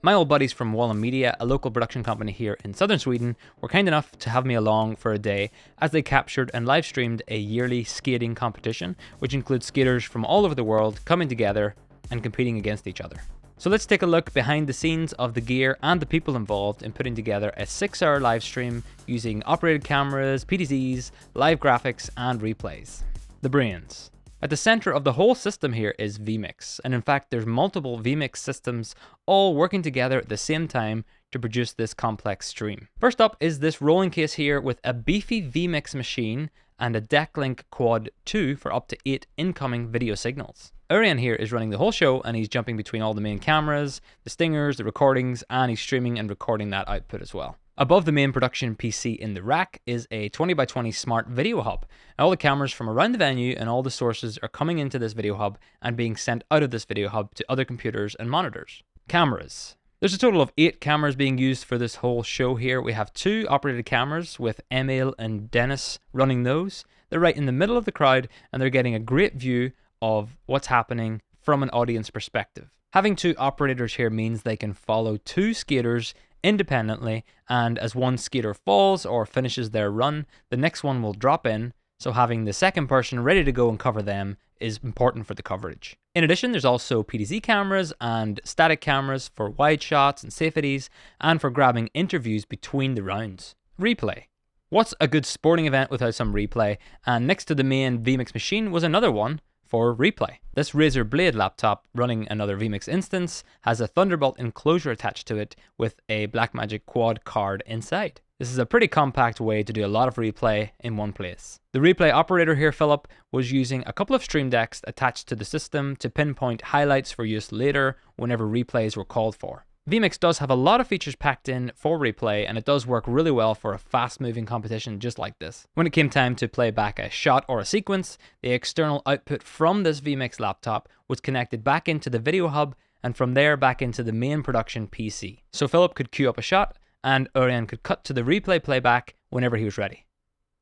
My old buddies from Wallen Media, a local production company here in southern Sweden, were kind enough to have me along for a day as they captured and live streamed a yearly skating competition, which includes skaters from all over the world coming together and competing against each other. So let's take a look behind the scenes of the gear and the people involved in putting together a 6-hour live stream using operated cameras, PTZs, live graphics, and replays. The brains. At the center of the whole system here is vMix, and in fact there's multiple vMix systems all working together at the same time to produce this complex stream. First up is this rolling case here with a beefy vMix machine and a Decklink Quad 2 for up to 8 incoming video signals. Urian here is running the whole show, and he's jumping between all the main cameras, the stingers, the recordings, and he's streaming and recording that output as well. Above the main production PC in the rack is a 20x20 smart video hub. All the cameras from around the venue and all the sources are coming into this video hub and being sent out of this video hub to other computers and monitors. Cameras. There's a total of 8 cameras being used for this whole show here. We have 2 operated cameras with Emil and Dennis running those. They're right in the middle of the crowd and they're getting a great view of what's happening from an audience perspective. Having 2 operators here means they can follow 2 skaters independently, and as one skater falls or finishes their run, the next one will drop in, so having the second person ready to go and cover them is important for the coverage. In addition, there's also PTZ cameras and static cameras for wide shots and safeties, and for grabbing interviews between the rounds. Replay. What's a good sporting event without some replay? And next to the main vMix machine was another one for replay. This Razer Blade laptop running another vMix instance has a Thunderbolt enclosure attached to it with a Blackmagic quad card inside. This is a pretty compact way to do a lot of replay in one place. The replay operator here, Philip, was using a couple of stream decks attached to the system to pinpoint highlights for use later whenever replays were called for. vMix does have a lot of features packed in for replay, and it does work really well for a fast-moving competition just like this. When it came time to play back a shot or a sequence, the external output from this vMix laptop was connected back into the video hub, and from there back into the main production PC. So Philip could queue up a shot, and Urian could cut to the replay playback whenever he was ready.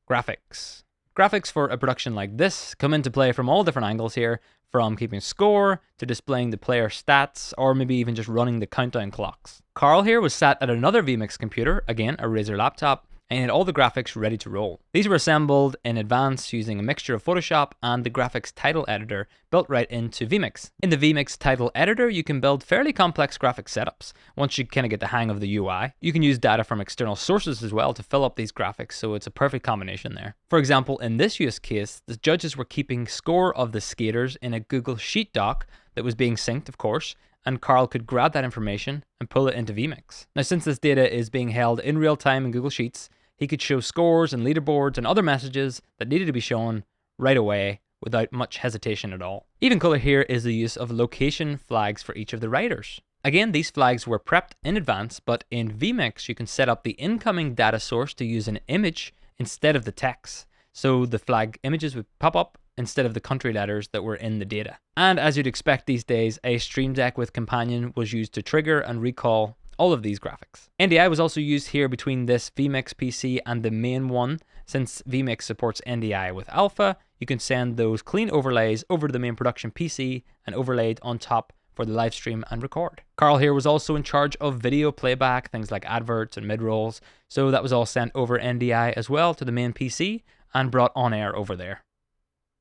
Graphics. Graphics for a production like this come into play from all different angles here, from keeping score to displaying the player stats, or maybe even just running the countdown clocks. Carl here was sat at another vMix computer, again a Razer laptop, and he had all the graphics ready to roll. These were assembled in advance using a mixture of Photoshop and the graphics title editor built right into vMix. In the vMix title editor, you can build fairly complex graphic setups. Once you kind of get the hang of the UI, you can use data from external sources as well to fill up these graphics, so it's a perfect combination there. For example, in this use case, the judges were keeping score of the skaters in a Google Sheet doc that was being synced, of course, and Carl could grab that information and pull it into vMix. Now, since this data is being held in real time in Google Sheets, he could show scores and leaderboards and other messages that needed to be shown right away without much hesitation at all. Even cooler here is the use of location flags for each of the riders. Again, these flags were prepped in advance, but in vMix you can set up the incoming data source to use an image instead of the text. So the flag images would pop up instead of the country letters that were in the data. And as you'd expect these days, a Stream Deck with Companion was used to trigger and recall all of these graphics. NDI was also used here between this vMix PC and the main one. Since vMix supports NDI with Alpha, you can send those clean overlays over to the main production PC and overlaid on top for the live stream and record. Carl here was also in charge of video playback, things like adverts and mid-rolls, so that was all sent over NDI as well to the main PC and brought on air over there.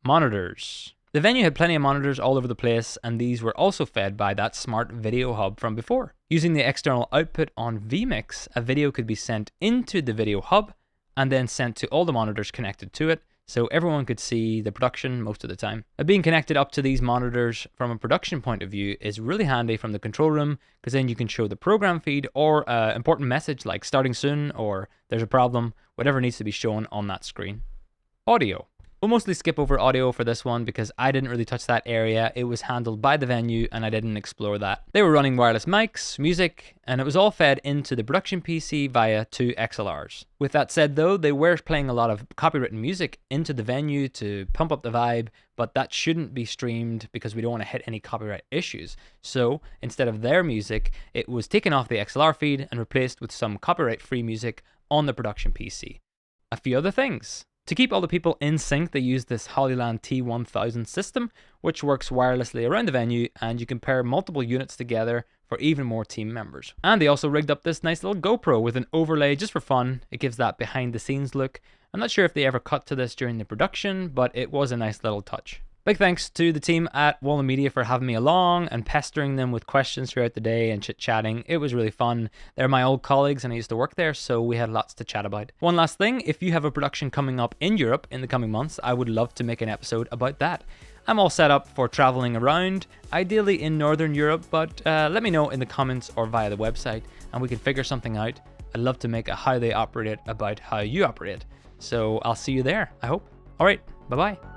Monitors. The venue had plenty of monitors all over the place, and these were also fed by that smart video hub from before. Using the external output on vMix, a video could be sent into the video hub and then sent to all the monitors connected to it, so everyone could see the production most of the time. Being connected up to these monitors from a production point of view is really handy from the control room, because then you can show the program feed or an important message like starting soon or there's a problem, whatever needs to be shown on that screen. Audio. We'll mostly skip over audio for this one because I didn't really touch that area. It was handled by the venue and I didn't explore that. They were running wireless mics, music, and it was all fed into the production PC via 2 XLRs. With that said though, they were playing a lot of copywritten music into the venue to pump up the vibe, but that shouldn't be streamed because we don't want to hit any copyright issues. So instead of their music, it was taken off the XLR feed and replaced with some copyright-free music on the production PC. A few other things. To keep all the people in sync, they use this Hollyland T1000 system, which works wirelessly around the venue, and you can pair multiple units together for even more team members. And they also rigged up this nice little GoPro with an overlay just for fun. It gives that behind the scenes look. I'm not sure if they ever cut to this during the production, but it was a nice little touch. Big thanks to the team at Wallen Media for having me along and pestering them with questions throughout the day and chit-chatting. It was really fun. They're my old colleagues and I used to work there, so we had lots to chat about. One last thing, if you have a production coming up in Europe in the coming months, I would love to make an episode about that. I'm all set up for traveling around, ideally in Northern Europe, but let me know in the comments or via the website and we can figure something out. I'd love to make a how they operate it about how you operate. So I'll see you there, I hope. All right, bye-bye.